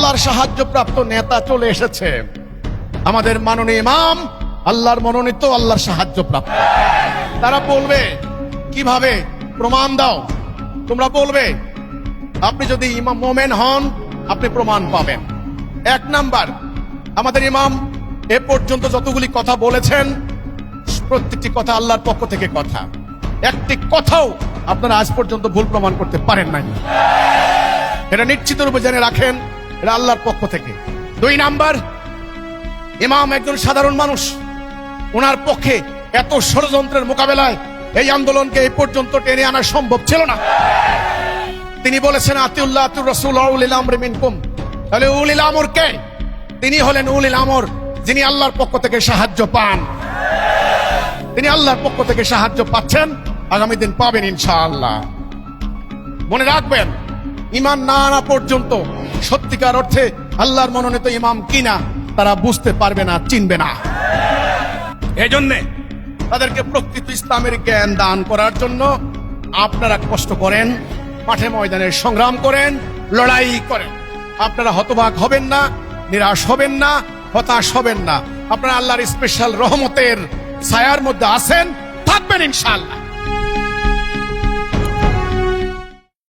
আল্লাহর সাহায্যপ্রাপ্ত নেতা চলে এসেছে। আমাদের মাননীয় ইমাম আল্লাহর মনোনীত, আল্লাহর সাহায্যপ্রাপ্ত। তারা বলবে কিভাবে? প্রমাণ দাও। তোমরা বলবে আপনি যদি ইমাম মোমেন হন আপনি প্রমাণ পাবেন। এক নাম্বার, আমাদের ইমাম এ পর্যন্ত যতগুলি কথা বলেছেন প্রত্যেকটি কথা আল্লাহর পক্ষ থেকে কথা। একটি কথাও আপনারা আজ পর্যন্ত ভুল প্রমাণ করতে পারেন নাই। এটা নিশ্চিত রূপে জেনে রাখেন, এটা আল্লাহর পক্ষ থেকে। দুই নাম্বার, ইমাম একজন সাধারণ মানুষ, ওনার পক্ষে এত ষড়যন্ত্রের মোকাবেলায় এই আন্দোলনকে এই পর্যন্ত টেনে আনা সম্ভব ছিল না। তিনি বলেছেন আতিউল্লাহ আতিউর রাসূল উলিল আমরি মিনকুম। তাহলে উলিল আমর কে? তিনি হলেন উলিল আমর, যিনি আল্লাহর পক্ষ থেকে সাহায্য পান। তিনি আল্লাহর পক্ষ থেকে সাহায্য পাচ্ছেন, আগামী দিন পাবেন ইনশাআল্লাহ। মনে রাখবেন, ঈমান না আনা পর্যন্ত সত্যিকার অর্থে আল্লাহর মনোনীত ইমাম কিনা তারা বুঝতে পারবে না, চিনবে না। এই জন্যে তাদেরকে প্রকৃত ইসলামের জ্ঞান দান করার জন্য আপনারা কষ্ট করেন, মাঠে ময়দানে সংগ্রাম করেন, লড়াই করেন। আপনারা হতবাক হবেন না, নিরাশ হবেন না, হতাশ হবেন না। আপনারা আল্লাহর স্পেশাল রহমতের ছায়ার মধ্যে আছেন, থাকবেন ইনশাআল্লাহ।